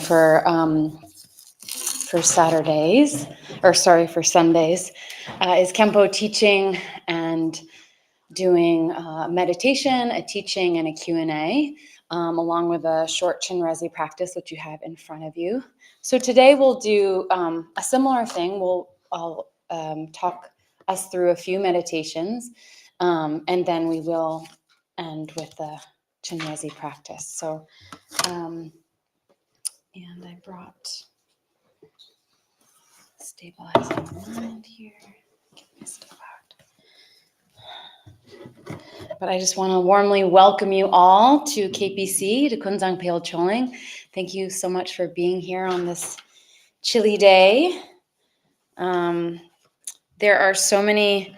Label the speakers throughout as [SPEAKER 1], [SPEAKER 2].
[SPEAKER 1] for Saturdays, for Sundays, is Kempo teaching and doing meditation, a teaching, and a Q&A, along with a short Chenrezig practice, which you have in front of you. So today we'll do a similar thing. I'll talk us through a few meditations, and then we will end with the Chenrezig practice. So, and I brought stabilizing the mind here. Get my stuff out. But I just want to warmly welcome you all to KPC, to Kunzang Pale Choling. Thank you so much for being here on this chilly day. There are so many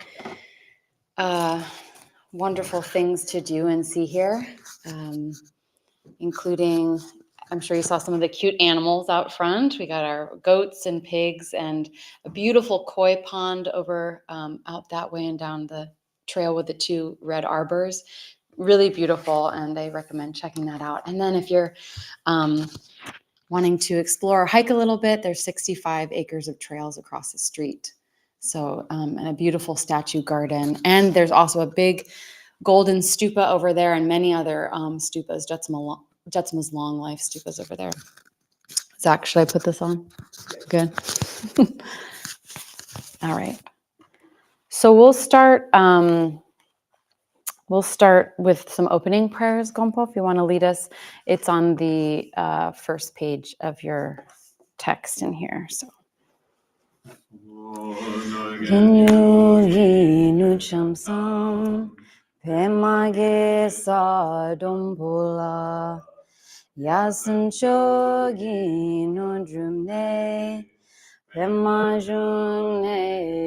[SPEAKER 1] wonderful things to do and see here, including, I'm sure you saw some of the cute animals out front. We got our goats and pigs and a beautiful koi pond over out that way and down the trail with the two red arbors. Really beautiful, and I recommend checking that out. And then if you're wanting to explore or hike a little bit, there's 65 acres of trails across the street. So, and a beautiful statue garden. And there's also a big golden stupa over there and many other stupas, Jetsama's long life stupas over there. Zach, should I put this on? Good. All right. So we'll start with some opening prayers, Gompo, if you want to lead us. It's on the first page of your text in here. So. Ginyu nu chamsam pemage sadombola yasan chogi nu drumne pemajune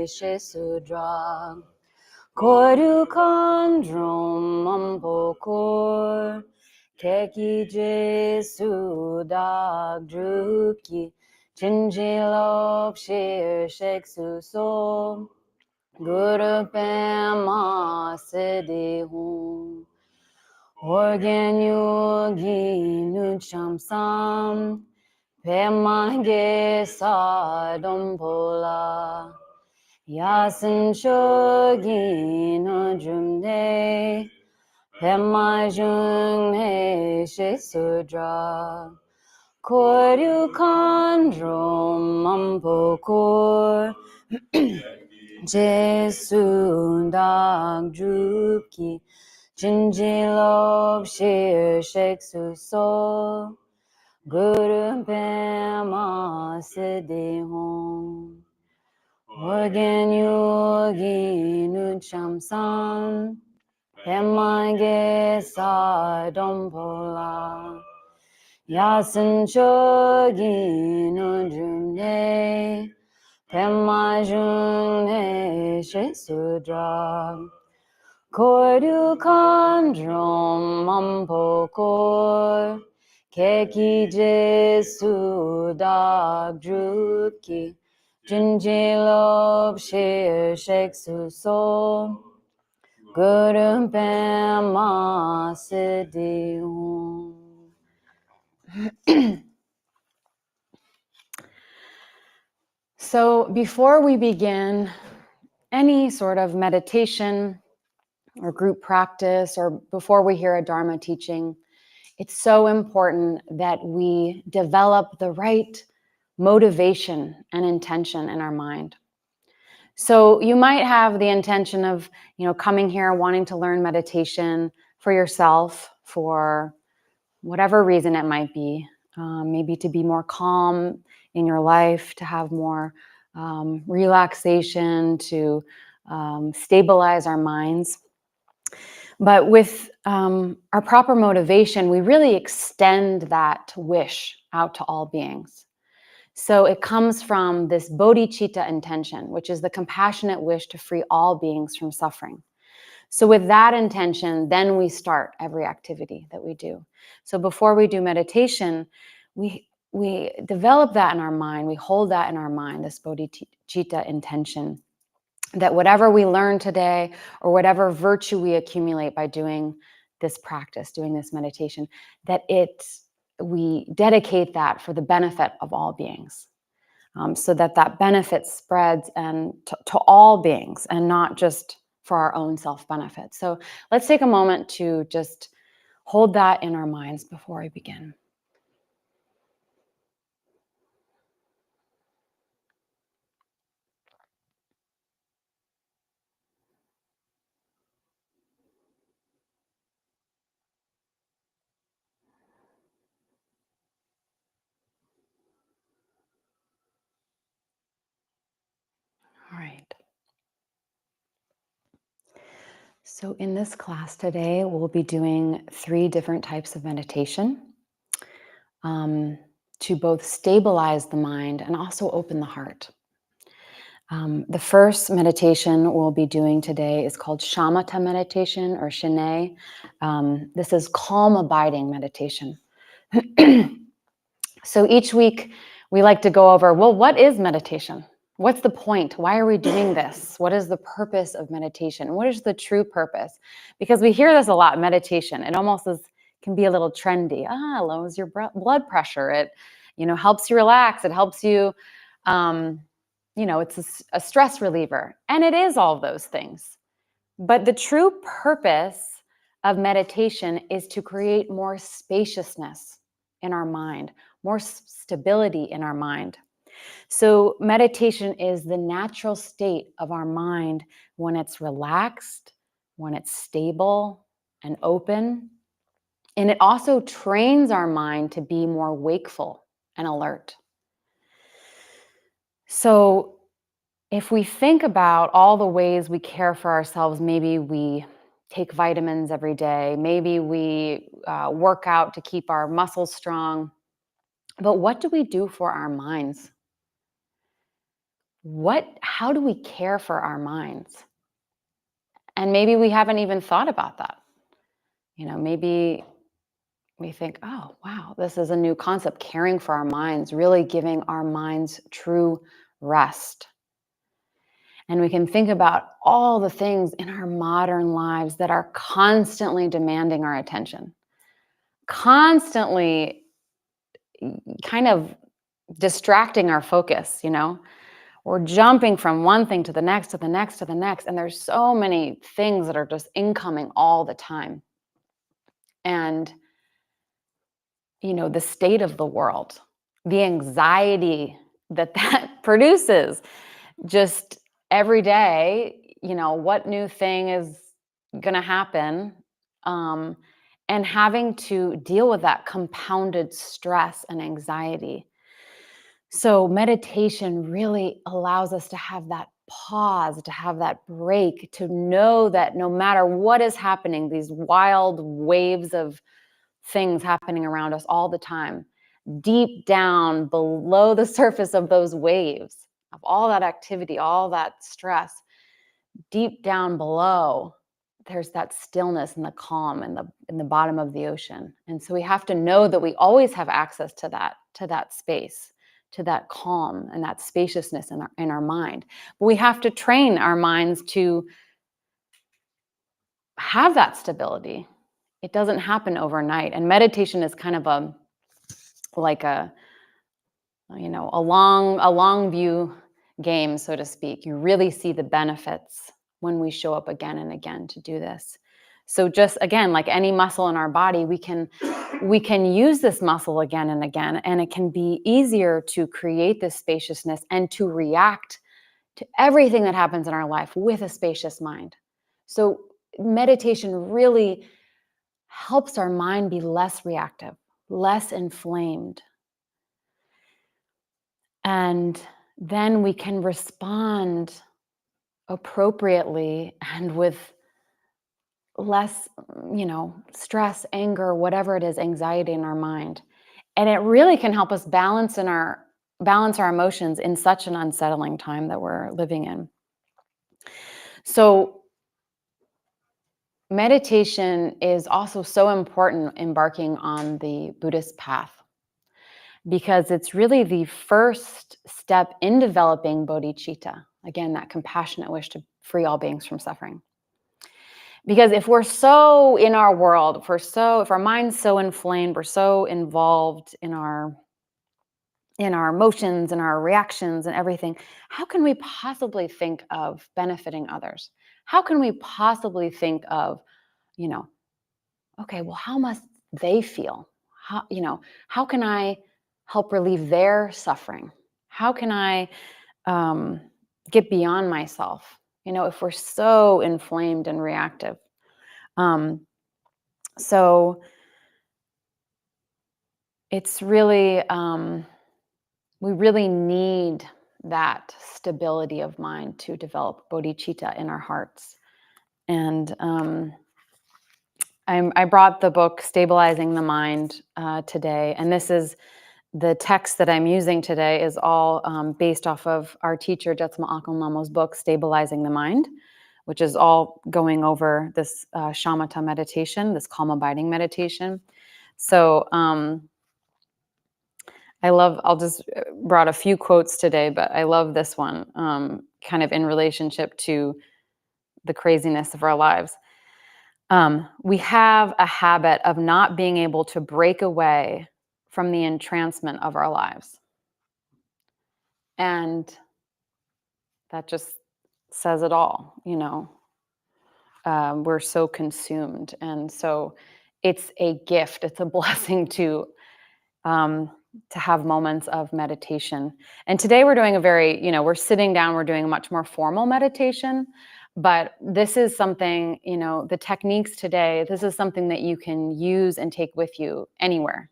[SPEAKER 1] shesudra koru kandrom mampokor keki jesu dag druki Chinjilop shir sheksu so Guru Pema Siddhi Hum Organ Yogi Nucham Sam Pema Ge Sadam Pola Yasin Shogi Nujumne Pema Jung He Shesudra Koryu Kandrom Mampokor Jesu Dag Druki Jinjilop Shir Sheksu So Guru Pema Siddhi Hum Organ Yogi Nucham Sam Pema Ge Sadam Pola Yasin Chogi Nujumne Pema June Shesudra Kordu Kandrom Mampokor Keki Jesu Dag Druki Jinjilop Shir Sheksu So Guru Pema Siddhi Hum. So before we begin any sort of meditation or group practice, or before we hear a Dharma teaching, it's so important that we develop the right motivation and intention in our mind. So you might have the intention of, coming here wanting to learn meditation for yourself, for whatever reason it might be, maybe to be more calm in your life, to have more relaxation, to stabilize our minds. But with our proper motivation, we really extend that wish out to all beings. So it comes from this bodhicitta intention, which is the compassionate wish to free all beings from suffering. So with that intention, then we start every activity that we do. So before we do meditation, we develop that in our mind, we hold that in our mind, this bodhicitta intention, that whatever we learn today or whatever virtue we accumulate by doing this practice, doing this meditation, that it we dedicate that for the benefit of all beings, so that that benefit spreads and to all beings and not just for our own self-benefit. So let's take a moment to just hold that in our minds before we begin. All right. So in this class today, we'll be doing 3 different types of meditation, um, to both stabilize the mind and also open the heart. The first meditation we'll be doing today is called shamatha meditation, or Shine. This is calm abiding meditation. So each week we like to go over, well, what is meditation? What's the point? Why are we doing this? What is the purpose of meditation? What is the true purpose? Because we hear this a lot, meditation. It almost can be a little trendy. Lowers your blood pressure. It, helps you relax. It helps you, it's a stress reliever. And it is all of those things. But the true purpose of meditation is to create more spaciousness in our mind, more stability in our mind. So meditation is the natural state of our mind when it's relaxed, when it's stable and open. And it also trains our mind to be more wakeful and alert. So if we think about all the ways we care for ourselves, maybe we take vitamins every day, maybe we work out to keep our muscles strong. But what do we do for our minds? How do we care for our minds? And maybe we haven't even thought about that. Maybe we think, oh, wow, this is a new concept, caring for our minds, really giving our minds true rest. And we can think about all the things in our modern lives that are constantly demanding our attention, constantly kind of distracting our focus, We're jumping from one thing to the next, to the next, to the next. And there's so many things that are just incoming all the time. And, the state of the world, the anxiety that produces just every day, what new thing is going to happen, and having to deal with that compounded stress and anxiety. So meditation really allows us to have that pause, to have that break, to know that no matter what is happening, these wild waves of things happening around us all the time, deep down below the surface of those waves, of all that activity, all that stress, deep down below, there's that stillness and the calm in the bottom of the ocean. And so we have to know that we always have access to that space, to that calm and that spaciousness in our mind. But we have to train our minds to have that stability. It doesn't happen overnight. And meditation is kind of a long view game, so to speak. You really see the benefits when we show up again and again to do this. So just again, like any muscle in our body, we can use this muscle again and again, and it can be easier to create this spaciousness and to react to everything that happens in our life with a spacious mind. So meditation really helps our mind be less reactive, less inflamed. And then we can respond appropriately and with less, stress, anger, whatever it is, anxiety in our mind. And it really can help us balance our emotions in such an unsettling time that we're living in. So meditation is also so important embarking on the Buddhist path, because it's really the first step in developing bodhicitta. Again, that compassionate wish to free all beings from suffering. Because if we're so in our world, if our mind's so inflamed, we're so involved in our emotions and our reactions and everything, how can we possibly think of benefiting others? How can we possibly think of, you know, okay, well, how must they feel? How can I help relieve their suffering? How can I um, get beyond myself? If we're so inflamed and reactive. Um, so it's really, we really need that stability of mind to develop bodhicitta in our hearts. And I brought the book Stabilizing the Mind today, and this is the text that I'm using today is all based off of our teacher Jetsama Akal Lamo's book Stabilizing the Mind, which is all going over this shamatha meditation, this calm abiding meditation. So I'll just brought a few quotes today, but I love this one, kind of in relationship to the craziness of our lives. We have a habit of not being able to break away from the entrancement of our lives. And that just says it all, we're so consumed. And so it's a gift, it's a blessing to have moments of meditation. And today we're doing we're sitting down, we're doing a much more formal meditation. But this is something, the techniques today, this is something that you can use and take with you anywhere.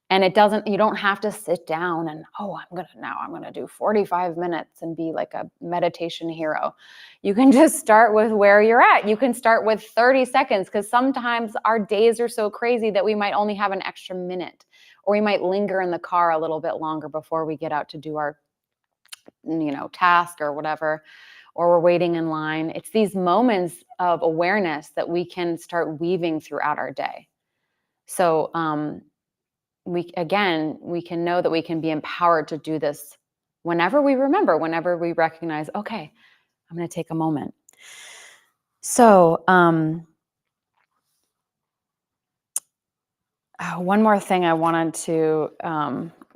[SPEAKER 1] And you don't have to sit down and, I'm going to do 45 minutes and be like a meditation hero. You can just start with where you're at. You can start with 30 seconds because sometimes our days are so crazy that we might only have an extra minute, or we might linger in the car a little bit longer before we get out to do our, task or whatever, or we're waiting in line. It's these moments of awareness that we can start weaving throughout our day. So, we can know that we can be empowered to do this whenever we recognize, okay, I'm going to take a moment. So one more thing I wanted to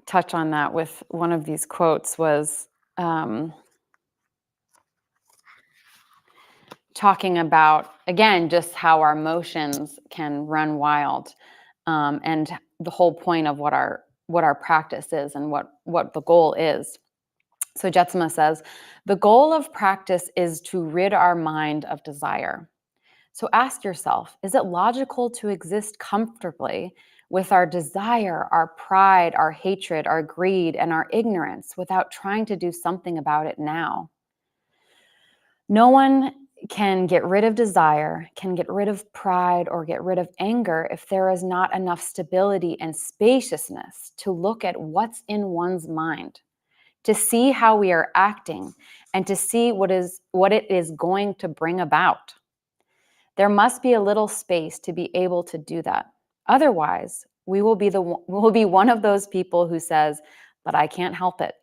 [SPEAKER 1] touch on that with one of these quotes was talking about, again, just how our emotions can run wild, and the whole point of what our practice is and what the goal is. So Jetsama says, the goal of practice is to rid our mind of desire. So ask yourself, is it logical to exist comfortably with our desire, our pride, our hatred, our greed, and our ignorance without trying to do something about it now? No one can get rid of desire, can get rid of pride, or get rid of anger if there is not enough stability and spaciousness to look at what's in one's mind, to see how we are acting, and to see what it is going to bring about. There must be a little space to be able to do that. Otherwise, we will be one of those people who says, but I can't help it.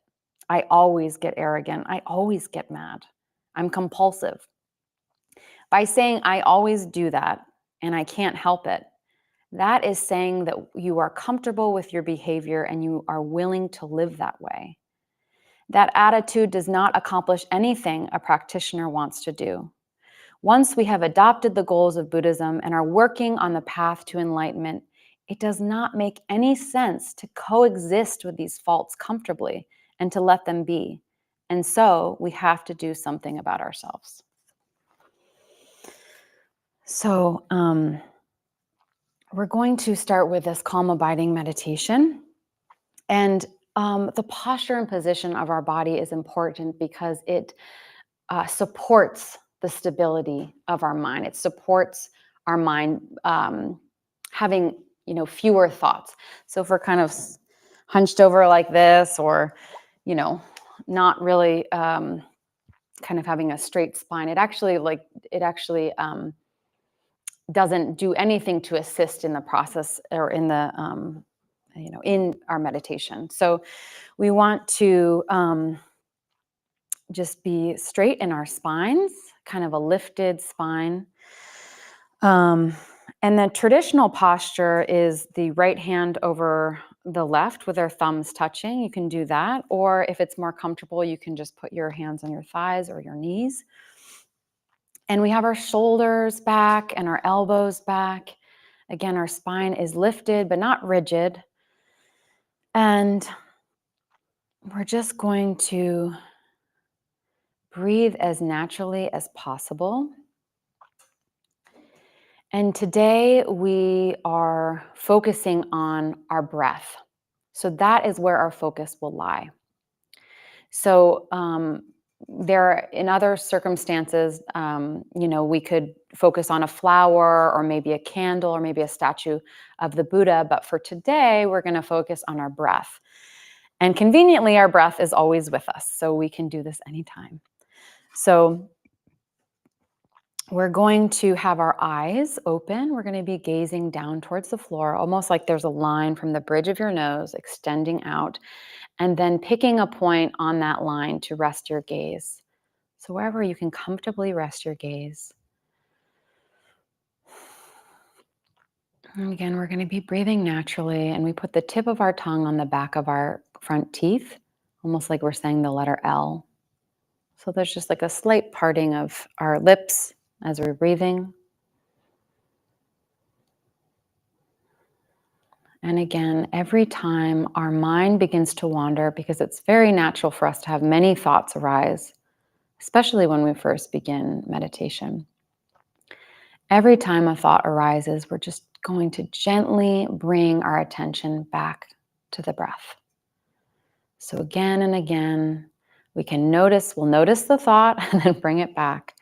[SPEAKER 1] I always get arrogant. I always get mad. I'm compulsive. By saying I always do that and I can't help it, that is saying that you are comfortable with your behavior and you are willing to live that way. That attitude does not accomplish anything a practitioner wants to do. Once we have adopted the goals of Buddhism and are working on the path to enlightenment, it does not make any sense to coexist with these faults comfortably and to let them be. And so we have to do something about ourselves. So we're going to start with this calm abiding meditation. And the posture and position of our body is important because it supports the stability of our mind. It supports our mind having, fewer thoughts. So if we're kind of hunched over like this, or, not really kind of having a straight spine, it actually doesn't do anything to assist in the process or in the in our meditation. So we want to just be straight in our spines, kind of a lifted spine. Um, and the traditional posture is the right hand over the left with our thumbs touching. You can do that. Or if it's more comfortable, you can just put your hands on your thighs or your knees. And we have our shoulders back and our elbows back. Again, our spine is lifted but not rigid. And we're just going to breathe as naturally as possible. And today we are focusing on our breath. So that is where our focus will lie. So there, in other circumstances, we could focus on a flower or maybe a candle or maybe a statue of the Buddha. But for today, we're going to focus on our breath. And conveniently, our breath is always with us. So we can do this anytime. So we're going to have our eyes open. We're going to be gazing down towards the floor, almost like there's a line from the bridge of your nose extending out, and then picking a point on that line to rest your gaze. So wherever you can comfortably rest your gaze. And again, we're going to be breathing naturally, and we put the tip of our tongue on the back of our front teeth, almost like we're saying the letter L. So there's just like a slight parting of our lips as we're breathing. And again, every time our mind begins to wander, because it's very natural for us to have many thoughts arise, especially when we first begin meditation. Every time a thought arises, we're just going to gently bring our attention back to the breath. So again and again, we'll notice the thought and then bring it back.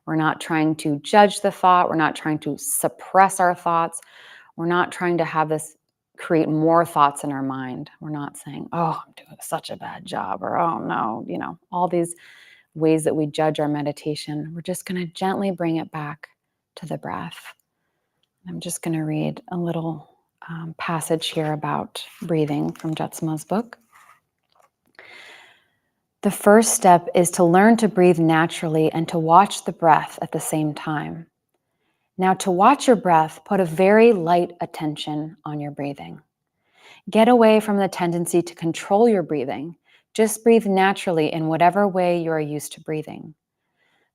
[SPEAKER 1] We're not trying to judge the thought. We're not trying to suppress our thoughts. We're not trying to have this create more thoughts in our mind. We're not saying, oh, I'm doing such a bad job, or oh no, all these ways that we judge our meditation. We're just going to gently bring it back to the breath. I'm just going to read a little passage here about breathing from Jetsama's book. The first step is to learn to breathe naturally and to watch the breath at the same time. Now, to watch your breath, put a very light attention on your breathing. Get away from the tendency to control your breathing. Just breathe naturally in whatever way you are used to breathing.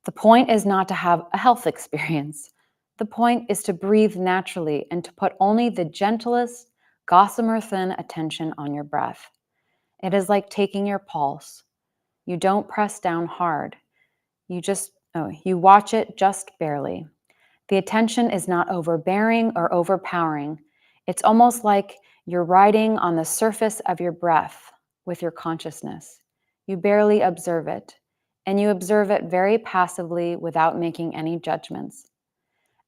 [SPEAKER 1] The point is not to have a health experience. The point is to breathe naturally and to put only the gentlest, gossamer thin attention on your breath. It is like taking your pulse. You don't press down hard. You watch it just barely. The attention is not overbearing or overpowering. It's almost like you're riding on the surface of your breath with your consciousness. You barely observe it, and you observe it very passively without making any judgments.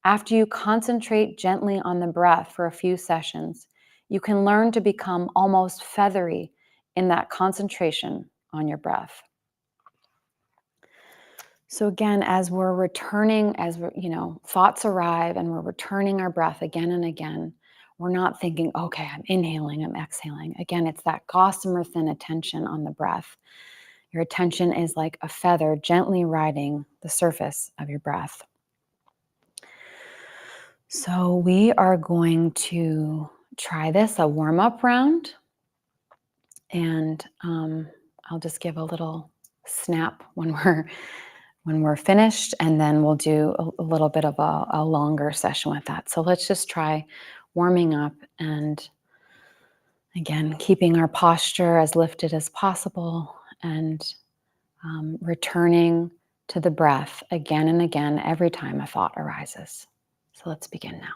[SPEAKER 1] After you concentrate gently on the breath for a few sessions, you can learn to become almost feathery in that concentration on your breath. So again, as we're returning, thoughts arrive and we're returning our breath again and again, we're not thinking, okay, I'm inhaling, I'm exhaling. Again, it's that gossamer thin attention on the breath. Your attention is like a feather gently riding the surface of your breath. So we are going to try this, a warm-up round. And I'll just give a little snap when we're finished, and then we'll do a little bit of a longer session with that. So let's just try warming up, and again, keeping our posture as lifted as possible, and returning to the breath again and again every time a thought arises. So let's begin now.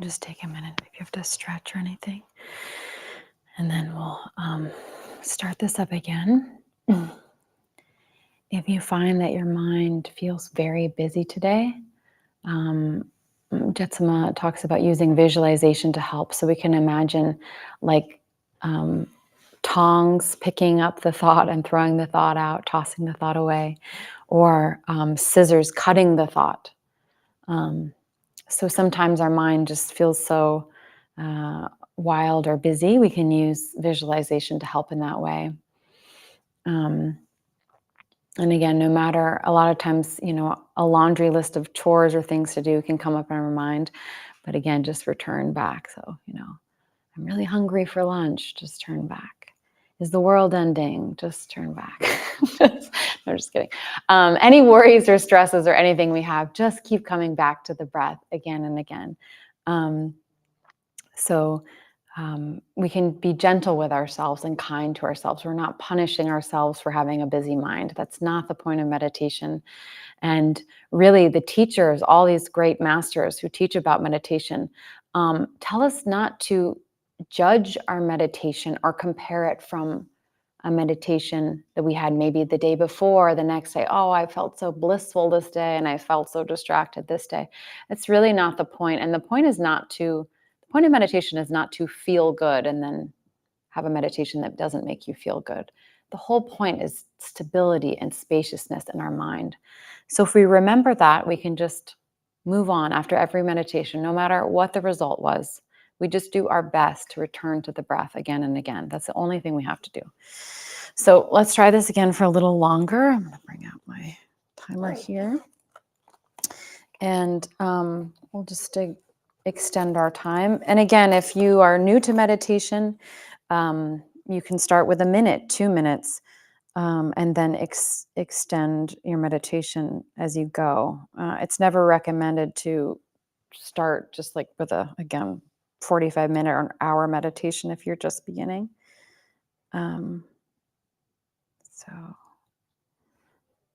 [SPEAKER 1] Just take a minute if you have to stretch or anything. And then we'll start this up again. If you find that your mind feels very busy today, Jetsama talks about using visualization to help. So we can imagine like tongs picking up the thought and throwing the thought out, tossing the thought away, or scissors cutting the thought. So sometimes our mind just feels so wild or busy. We can use visualization to help in that way. And again, no matter, a lot of times, a laundry list of chores or things to do can come up in our mind. But again, just return back. So, I'm really hungry for lunch. Just turn back. Is the world ending? Just turn back. No, just kidding. Any worries or stresses or anything we have, just keep coming back to the breath again and again. So we can be gentle with ourselves and kind to ourselves. We're not punishing ourselves for having a busy mind. That's not the point of meditation. And really, the teachers, all these great masters who teach about meditation, tell us not to judge our meditation or compare it from a meditation that we had maybe the day before, the next day. Oh, I felt so blissful this day and I felt so distracted this day. It's really not the point. And the point of meditation is not to feel good and then have a meditation that doesn't make you feel good. The whole point is stability and spaciousness in our mind. So if we remember that, we can just move on after every meditation, no matter what the result was. We just do our best to return to the breath again and again. That's the only thing we have to do. So let's try this again for a little longer. I'm going to bring out my timer here. And we'll just extend our time. And again, if you are new to meditation, you can start with a minute, 2 minutes, and then extend your meditation as you go. It's never recommended to start just like with again, 45-minute or an hour meditation if you're just beginning. So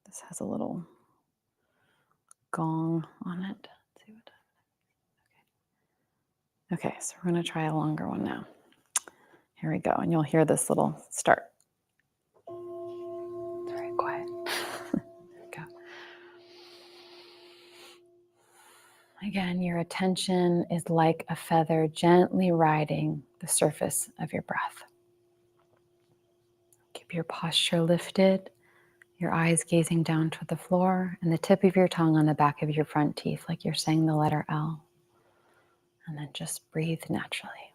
[SPEAKER 1] this has a little gong on it. Let's see what. Okay, so we're going to try a longer one now. Here we go, and you'll hear this little start. It's very quiet. There we go. Again, your attention is like a feather gently riding the surface of your breath. Keep your posture lifted, your eyes gazing down toward the floor, and the tip of your tongue on the back of your front teeth, like you're saying the letter L. And then just breathe naturally.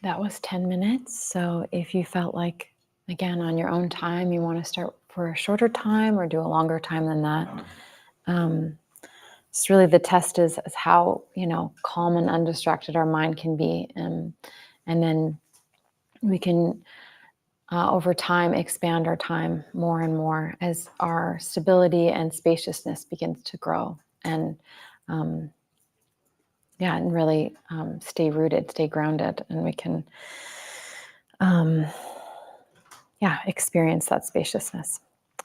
[SPEAKER 1] That was 10 minutes. So if you felt like, again, on your own time, you want to start for a shorter time or do a longer time than that, um, it's really the test is how, calm and undistracted our mind can be. And then we can, over time, expand our time more and more as our stability and spaciousness begins to grow. And um, yeah, and really stay rooted, stay grounded, and we can experience that spaciousness.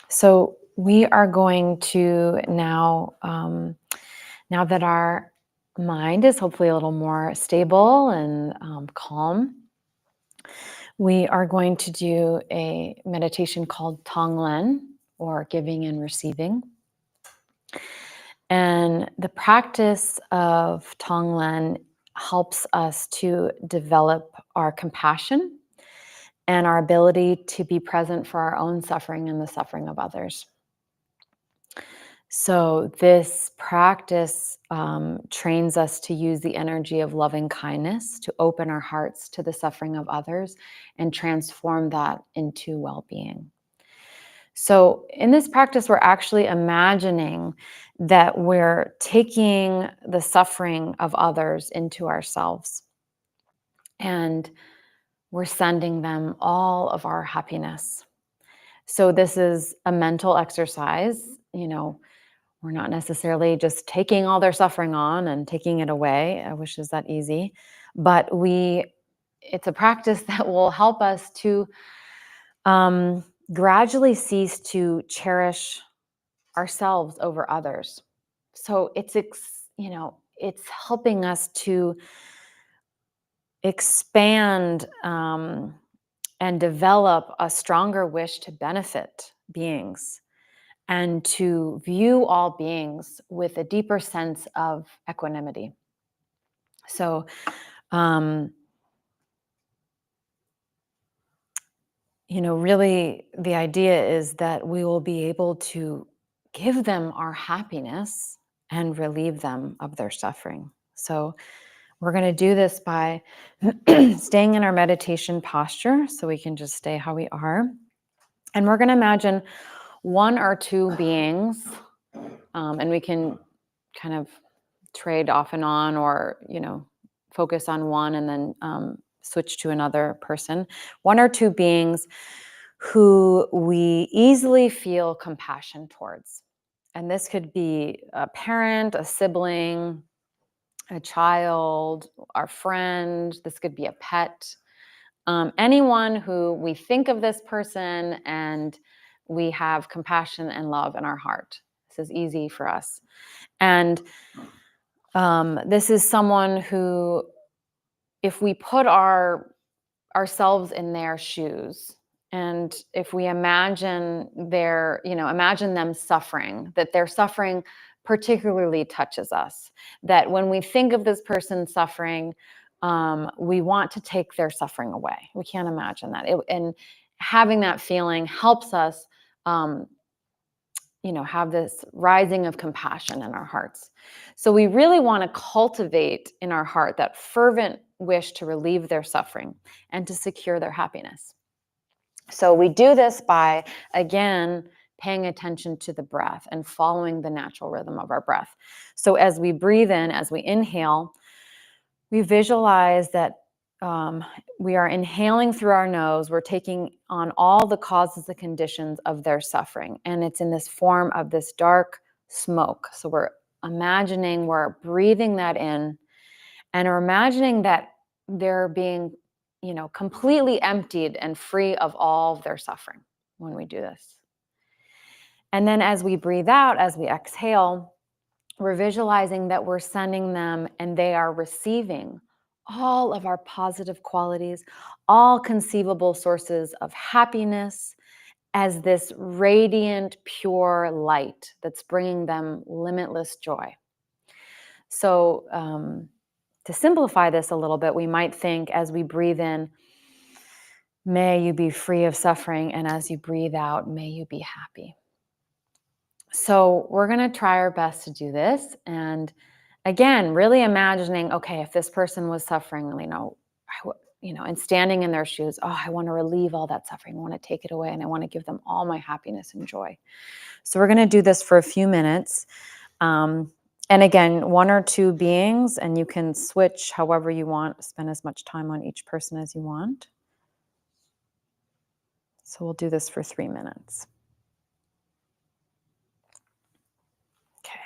[SPEAKER 1] So we are going to now, now that our mind is hopefully a little more stable and calm, we are going to do a meditation called Tonglen, or giving and receiving. And the practice of Tonglen helps us to develop our compassion and our ability to be present for our own suffering and the suffering of others. So this practice trains us to use the energy of loving kindness to open our hearts to the suffering of others and transform that into well-being. So in this practice, we're actually imagining that we're taking the suffering of others into ourselves, and we're sending them all of our happiness. So this is a mental exercise. We're not necessarily just taking all their suffering on and taking it away. I wish it was that easy. But it's a practice that will help us to gradually cease to cherish ourselves over others. So it's helping us to expand and develop a stronger wish to benefit beings and to view all beings with a deeper sense of equanimity. So, really the idea is that we will be able to give them our happiness and relieve them of their suffering. So we're going to do this by staying in our meditation posture, so we can just stay how we are. And we're going to imagine one or two beings, and we can kind of trade off and on, or focus on one and then switch to another person. One or two beings who we easily feel compassion towards. And this could be a parent, a sibling, a child, our friend. This could be a pet. Anyone who we think of this person and we have compassion and love in our heart. This is easy for us. And this is someone who, if we put ourselves in their shoes, and if we imagine imagine them suffering, that their suffering particularly touches us, that when we think of this person suffering, we want to take their suffering away. We can't imagine that. And having that feeling helps us have this rising of compassion in our hearts. So we really want to cultivate in our heart that fervent wish to relieve their suffering and to secure their happiness. So we do this by, again, paying attention to the breath and following the natural rhythm of our breath. So as we breathe in, as we inhale, we visualize that we are inhaling through our nose. We're taking on all the causes and conditions of their suffering. And it's in this form of this dark smoke. So we're imagining we're breathing that in, and we're imagining that they're being, completely emptied and free of all of their suffering when we do this. And then as we breathe out, as we exhale, we're visualizing that we're sending them and they are receiving all of our positive qualities, all conceivable sources of happiness, as this radiant, pure light that's bringing them limitless joy. So to simplify this a little bit, we might think, as we breathe in, may you be free of suffering, and as you breathe out, may you be happy. So we're going to try our best to do this. And again, really imagining, okay, if this person was suffering, and standing in their shoes, oh, I want to relieve all that suffering. I want to take it away, and I want to give them all my happiness and joy. So we're going to do this for a few minutes. And again, one or two beings, and you can switch however you want, spend as much time on each person as you want. So we'll do this for 3 minutes. Okay.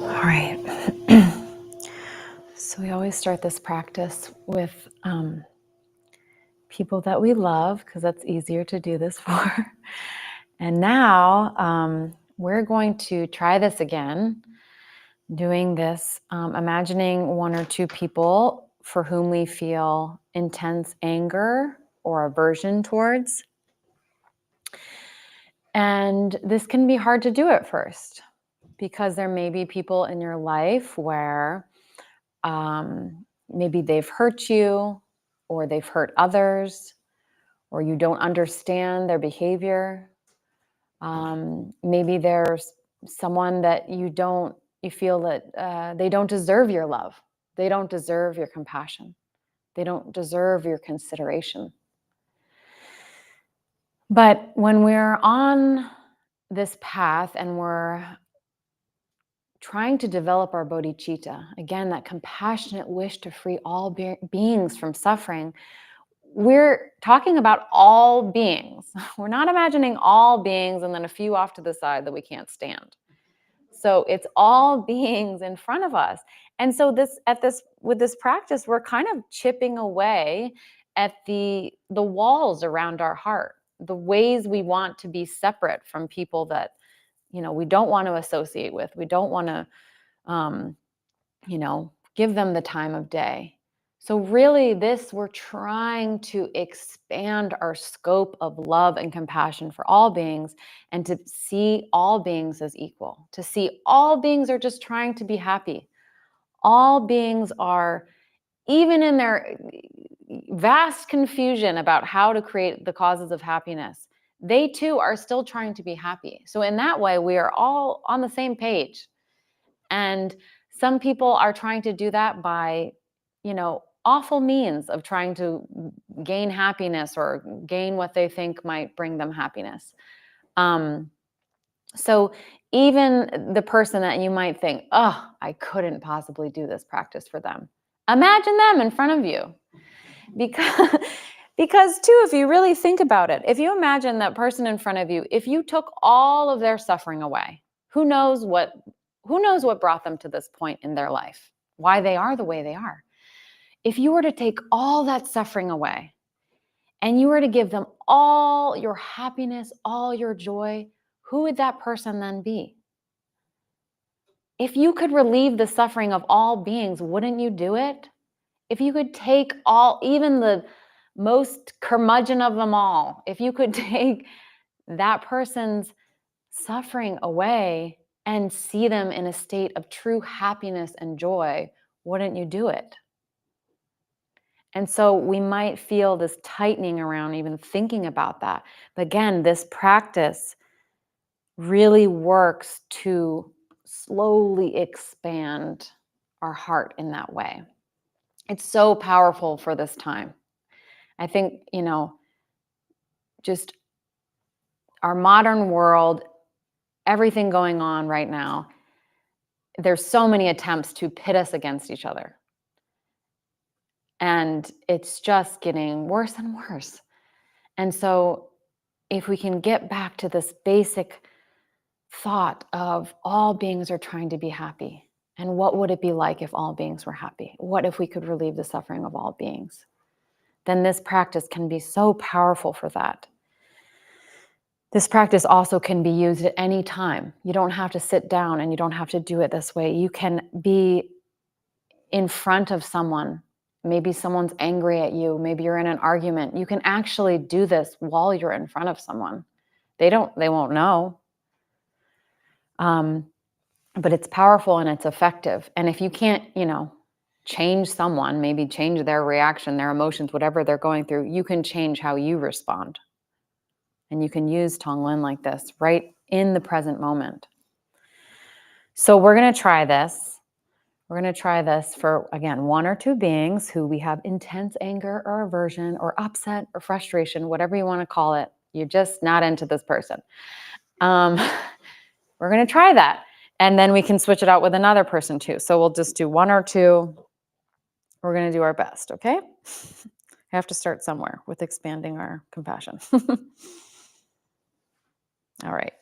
[SPEAKER 1] All right. So we always start this practice with people that we love, because that's easier to do this for. And now we're going to try this again, doing this, imagining one or two people for whom we feel intense anger or aversion towards. And this can be hard to do at first, because there may be people in your life where maybe they've hurt you, or they've hurt others, or you don't understand their behavior. Maybe there's someone that you feel that they don't deserve your love. They don't deserve your compassion. They don't deserve your consideration. But when we're on this path and we're trying to develop our bodhicitta, again, that compassionate wish to free all beings from suffering, we're talking about all beings. We're not imagining all beings and then a few off to the side that we can't stand. So it's all beings in front of us. And so with this practice, we're kind of chipping away at the walls around our heart, the ways we want to be separate from people that we don't want to associate with. We don't want to give them the time of day. So really we're trying to expand our scope of love and compassion for all beings, and to see all beings as equal, to see all beings are just trying to be happy. All beings are, even in their vast confusion about how to create the causes of happiness, they too are still trying to be happy. So in that way, we are all on the same page. And some people are trying to do that by, awful means of trying to gain happiness or gain what they think might bring them happiness. So even the person that you might think, oh, I couldn't possibly do this practice for them. Imagine them in front of you. Because, because too, if you really think about it, if you imagine that person in front of you, if you took all of their suffering away, who knows what brought them to this point in their life, why they are the way they are. If you were to take all that suffering away and you were to give them all your happiness, all your joy, who would that person then be? If you could relieve the suffering of all beings, wouldn't you do it? If you could take even the most curmudgeon of them all, if you could take that person's suffering away and see them in a state of true happiness and joy, wouldn't you do it? And so we might feel this tightening around even thinking about that. But again, this practice really works to slowly expand our heart in that way. It's so powerful for this time. I think, just our modern world, everything going on right now, there's so many attempts to pit us against each other. And it's just getting worse and worse. And so if we can get back to this basic thought of all beings are trying to be happy, and what would it be like if all beings were happy? What if we could relieve the suffering of all beings? Then this practice can be so powerful for that. This practice also can be used at any time. You don't have to sit down and you don't have to do it this way. You can be in front of someone. Maybe someone's angry at you. Maybe you're in an argument. You can actually do this while you're in front of someone. They won't know. But it's powerful and it's effective. And if you can't, change someone, maybe change their reaction, their emotions, whatever they're going through, you can change how you respond. And you can use Tonglen like this right in the present moment. So we're going to try this. We're going to try this for, again, one or two beings who we have intense anger or aversion or upset or frustration, whatever you want to call it. You're just not into this person. We're going to try that. And then we can switch it out with another person too. So we'll just do one or two. We're going to do our best, okay? I have to start somewhere with expanding our compassion. All right.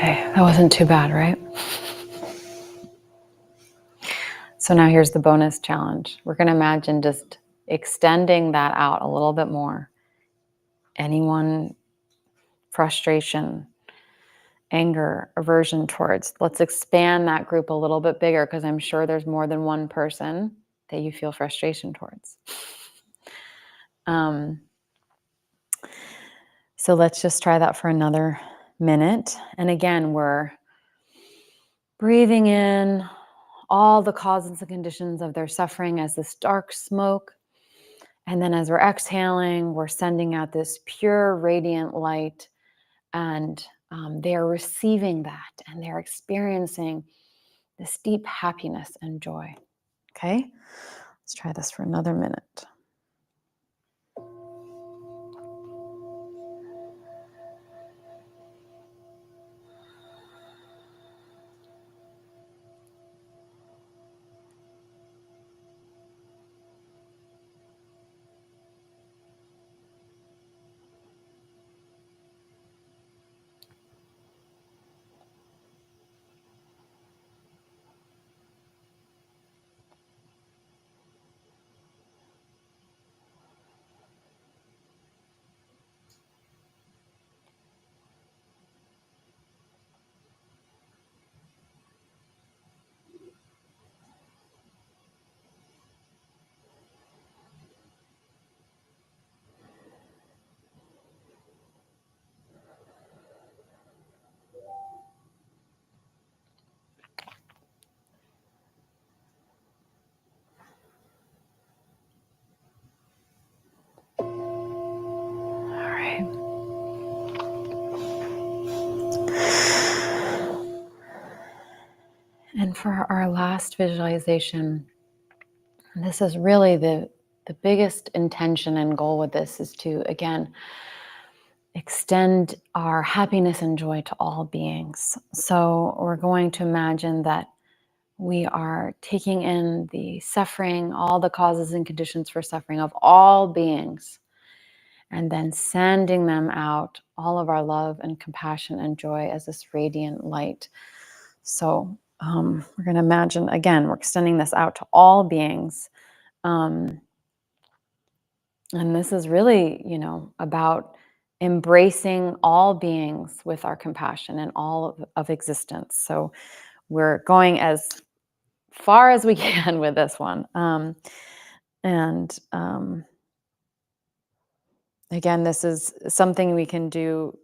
[SPEAKER 1] Okay, that wasn't too bad, right? So now here's the bonus challenge. We're going to imagine just extending that out a little bit more. Anyone, frustration, anger, aversion towards, let's expand that group a little bit bigger, because I'm sure there's more than one person that you feel frustration towards. So let's just try that for another minute. And again, we're breathing in all the causes and conditions of their suffering as this dark smoke. And then as we're exhaling, we're sending out this pure, radiant light. And they're receiving that, and they're experiencing this deep happiness and joy. Okay? Let's try this for another minute. All right. And for our last visualization, this is really the biggest intention and goal with this is to, again, extend our happiness and joy to all beings. So we're going to imagine that we are taking in the suffering, all the causes and conditions for suffering of all beings, and then sending them out all of our love and compassion and joy as this radiant light. So we're going to imagine, again, we're extending this out to all beings. And this is really, about embracing all beings with our compassion and all of existence. So we're going as far as we can with this one. Again, this is something we can do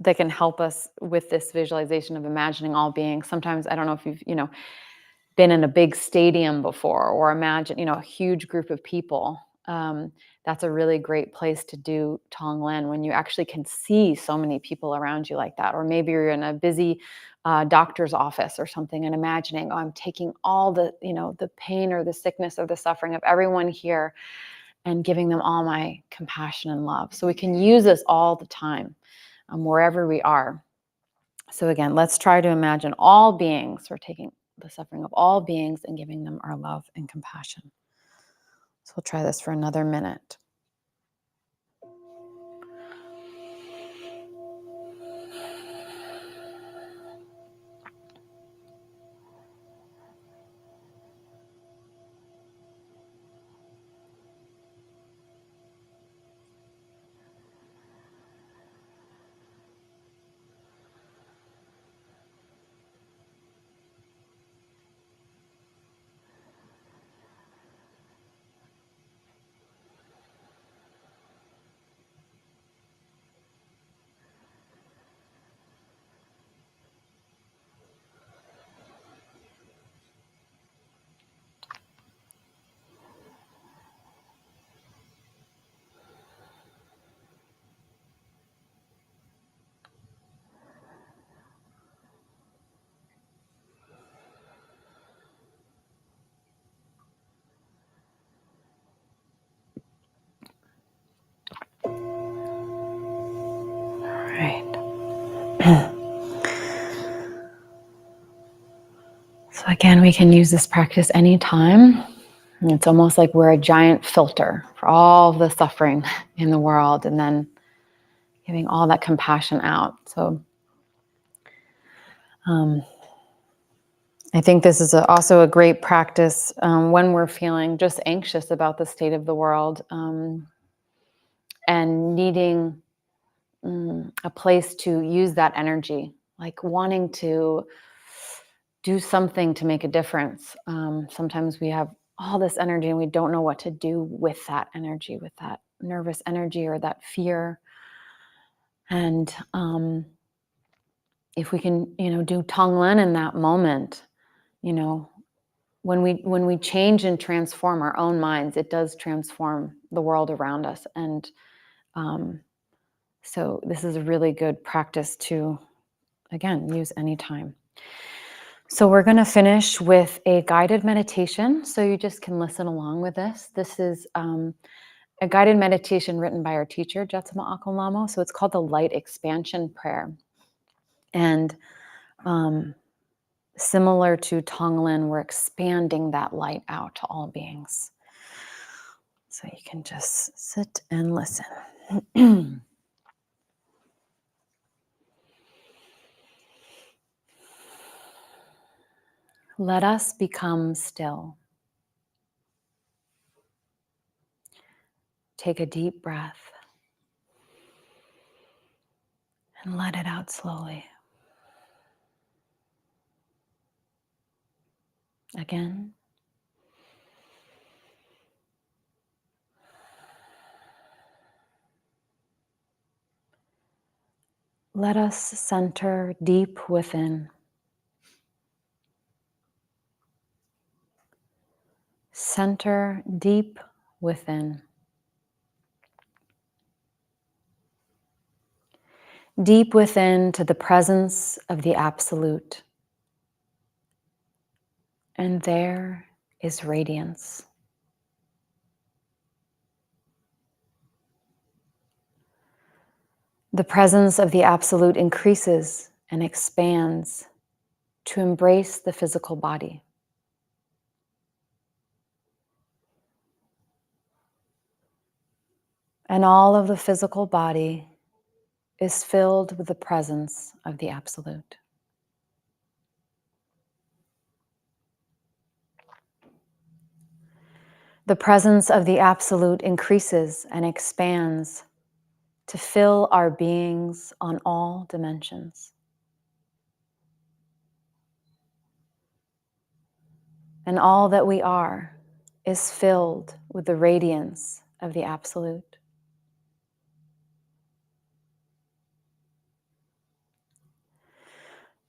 [SPEAKER 1] that can help us with this visualization of imagining all beings. Sometimes, I don't know if you've, been in a big stadium before, or imagine, a huge group of people. That's a really great place to do Tonglen, when you actually can see so many people around you like that. Or maybe you're in a busy doctor's office or something, and imagining, I'm taking all the, the pain or the sickness or the suffering of everyone here and giving them all my compassion and love. So we can use this all the time, wherever we are. So again, let's try to imagine all beings. We're taking the suffering of all beings and giving them our love and compassion. So we'll try this for another minute. So again, we can use this practice anytime. It's almost like we're a giant filter for all of the suffering in the world, and then giving all that compassion out. So Um, I think this is also a great practice when we're feeling just anxious about the state of the world, and needing a place to use that energy, like wanting to do something to make a difference. Sometimes we have all this energy and we don't know what to do with that energy, with that nervous energy or that fear. And if we can, do Tonglen in that moment, you know, when we change and transform our own minds, it does transform the world around us. And so this is a really good practice to, again, use anytime. So we're going to finish with a guided meditation. So you just can listen along with this. This is a guided meditation written by our teacher, Jetsama Akolamo. So it's called the Light Expansion Prayer. And similar to Tonglen, we're expanding that light out to all beings. So you can just sit and listen. Let us become still. Take a deep breath and let it out slowly. Again. Let us center deep within. Center deep within. Deep within to the presence of the Absolute. And there is radiance. The presence of the Absolute increases and expands to embrace the physical body. And all of the physical body is filled with the presence of the Absolute. The presence of the Absolute increases and expands to fill our beings on all dimensions. And all that we are is filled with the radiance of the Absolute.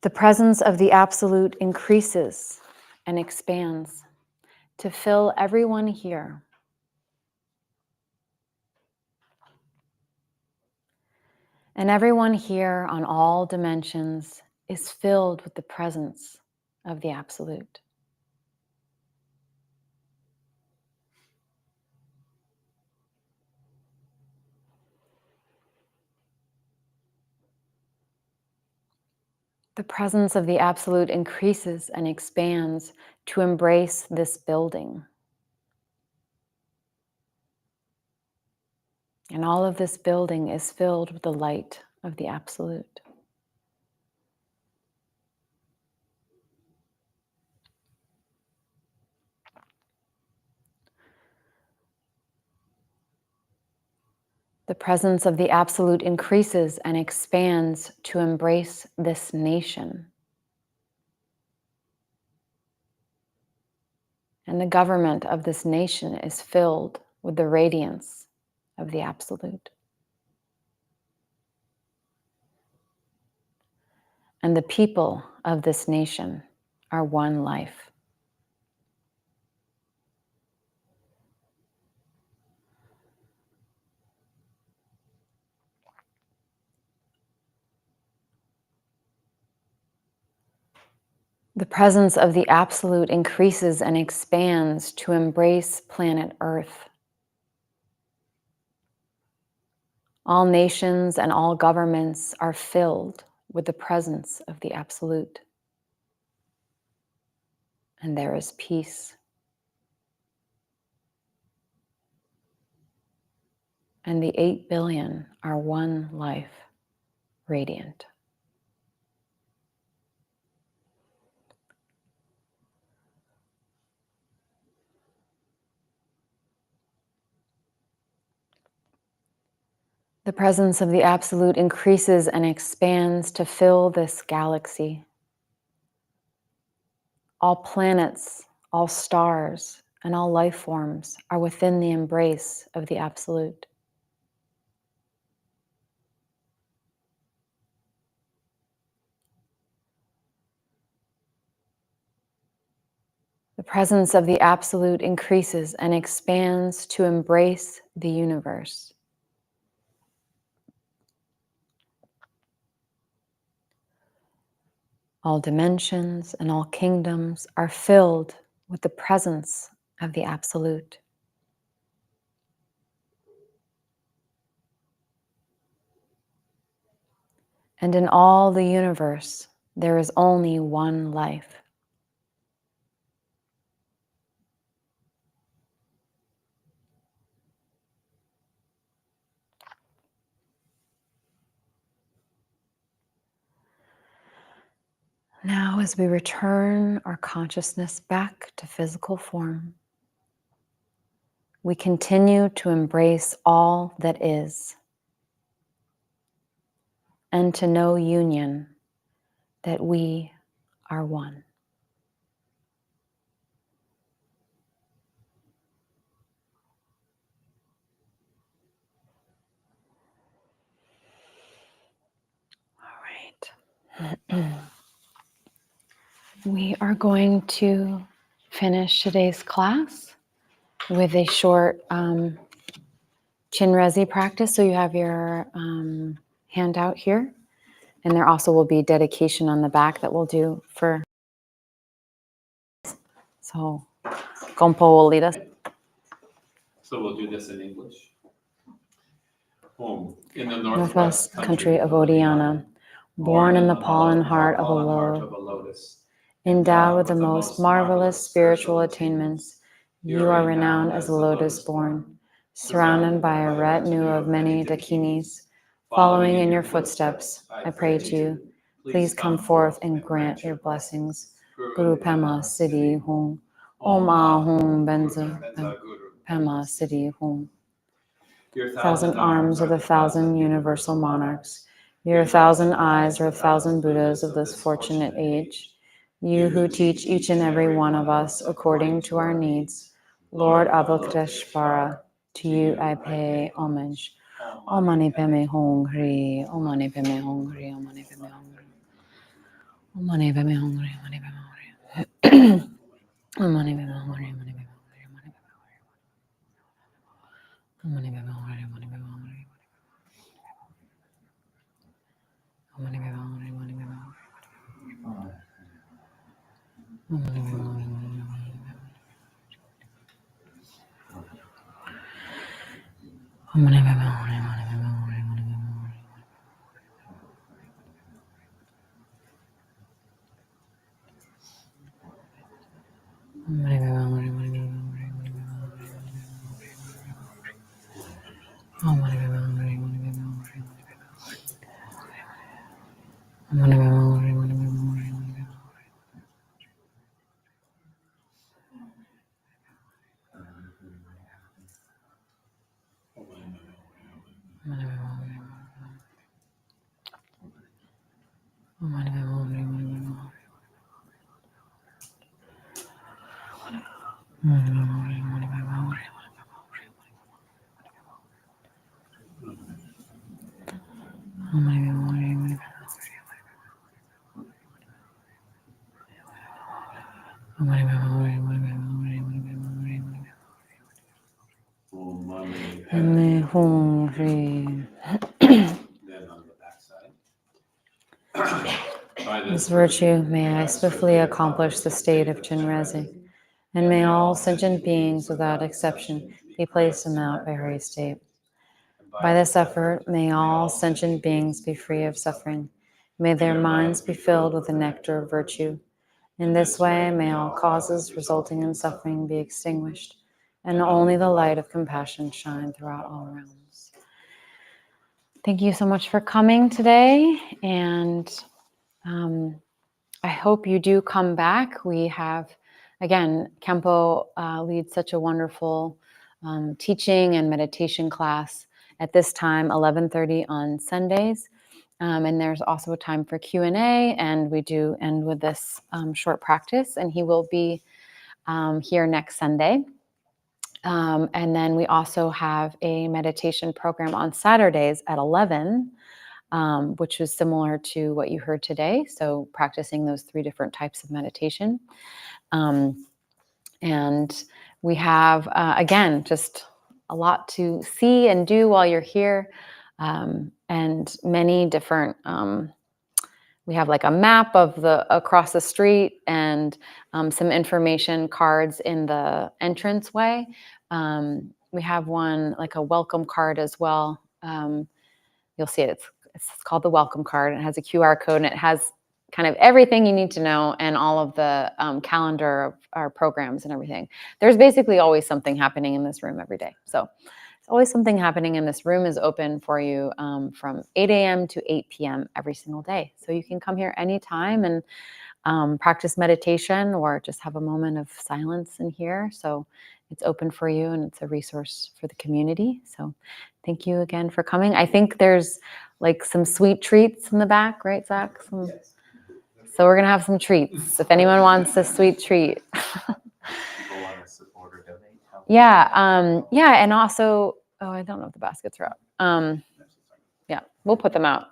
[SPEAKER 1] The presence of the Absolute increases and expands to fill everyone here. And everyone here on all dimensions is filled with the presence of the Absolute. The presence of the Absolute increases and expands to embrace this building. And all of this building is filled with the light of the Absolute. The presence of the Absolute increases and expands to embrace this nation. And the government of this nation is filled with the radiance of the Absolute. And the people of this nation are one life. The presence of the Absolute increases and expands to embrace planet Earth. All nations and all governments are filled with the presence of the Absolute. And there is peace. And the 8 billion are one life, radiant. The presence of the Absolute increases and expands to fill this galaxy. All planets, all stars, and all life forms are within the embrace of the Absolute. The presence of the Absolute increases and expands to embrace the universe. All dimensions and all kingdoms are filled with the presence of the Absolute. And in all the universe, there is only one life. Now, as we return our consciousness back to physical form, we continue to embrace all that is and to know union, that we are one. All right. We are going to finish today's class with a short Chenrezig practice. So you have your handout here. And there also will be dedication on the back that we'll do for. So Gompo will lead us.
[SPEAKER 2] So we'll do this in English. Home in the
[SPEAKER 1] Northwest country of Odiana, born in the pollen heart of a lotus, endowed with the most marvelous spiritual attainments, you are renowned as the lotus born, surrounded by a retinue of many dakinis. Following in your footsteps, I pray to you, please come forth and grant your blessings. Guru Pema Siddhi Hum, Om Ahum Benza Pema Siddhi Hum.
[SPEAKER 2] Your
[SPEAKER 1] 1,000 arms are the 1,000 universal monarchs. Your 1,000 eyes are 1,000 Buddhas of this fortunate age. You who teach each and every one of us according to our needs. Lord Avalokiteshvara, to you I pay homage. Om Mani Padme Hum Hri, Om Mani Padme Hum Hri, Om Mani Padme Hum Hri. Om Mani Padme Hum Hri, Om Mani Padme Hum Hri. Om Mani Padme Hum Hri, Om Mani Padme Hum Hri, Om Mani Padme Hum Hri, Om Mani Padme Hum Hri, Om Mani Padme Hum Hri. Hum Hri.
[SPEAKER 2] Then on the backside. By
[SPEAKER 1] This virtue, may I swiftly accomplish the state of Chenrezig, and may all sentient beings, without exception, be placed in that very state. By this effort, may all sentient beings be free of suffering. May their minds be filled with the nectar of virtue. In this way, may all causes resulting in suffering be extinguished, and only the light of compassion shine throughout all realms. Thank you so much for coming today, and I hope you do come back. We have, again, Kempo leads such a wonderful teaching and meditation class at this time, 11:30 on Sundays. And there's also a time for Q&A, and we do end with this short practice, and he will be here next Sunday. And then we also have a meditation program on Saturdays at 11, which is similar to what you heard today. So practicing those 3 different types of meditation. And we have, again, just a lot to see and do while you're here. And many different, we have like a map of across the street, and some information cards in the entranceway. We have one, like a welcome card as well. You'll see it. It's called the welcome card. It has a QR code, and it has kind of everything you need to know, and all of the calendar of our programs and everything. There's basically always something happening in this room every day. So there's always something happening, and this room is open for you from 8 a.m. to 8 p.m. every single day. So you can come here anytime and practice meditation, or just have a moment of silence in here. So it's open for you, and it's a resource for the community. So thank you again for coming. I think there's like some sweet treats in the back, right, Zach? So we're going to have some treats if anyone wants a sweet treat.
[SPEAKER 2] People want to support or donate.
[SPEAKER 1] Yeah. Yeah. And also, I don't know if the baskets are out. Yeah, we'll put them out.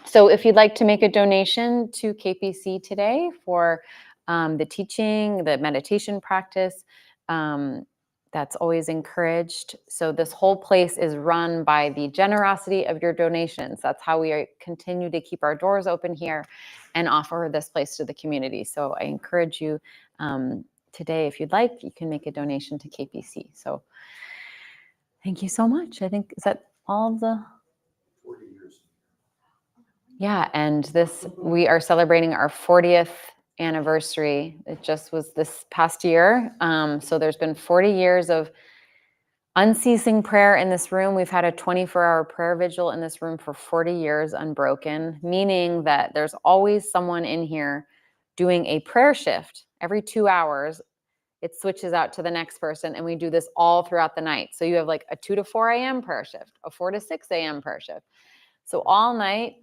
[SPEAKER 1] So if you'd like to make a donation to KPC today for the teaching, the meditation practice, that's always encouraged. So this whole place is run by the generosity of your donations. That's how we continue to keep our doors open here and offer this place to the community. So I encourage you today, if you'd like, you can make a donation to KPC. So thank you so much. I think, is that all of the...
[SPEAKER 2] 40 years.
[SPEAKER 1] Yeah, and we are celebrating our 40th anniversary. It just was this past year. So there's been 40 years of unceasing prayer in this room. We've had a 24-hour prayer vigil in this room for 40 years unbroken, meaning that there's always someone in here doing a prayer shift. Every 2 hours, it switches out to the next person, and we do this all throughout the night. So you have like a 2 to 4 a.m. prayer shift, a 4 to 6 a.m. prayer shift. So all night.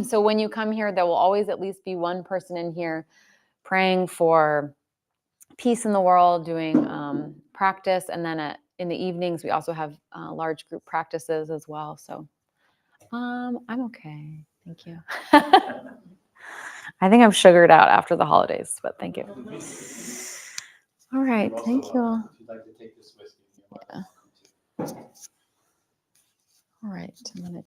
[SPEAKER 1] So when you come here, there will always at least be one person in here praying for peace in the world, doing practice. And then in the evenings, we also have large group practices as well. So I'm okay. Thank you. I think I'm sugared out after the holidays, but thank you. All right. Thank you all.
[SPEAKER 2] If you'd like to take this whiskey,
[SPEAKER 1] Yeah. All right. I'm going to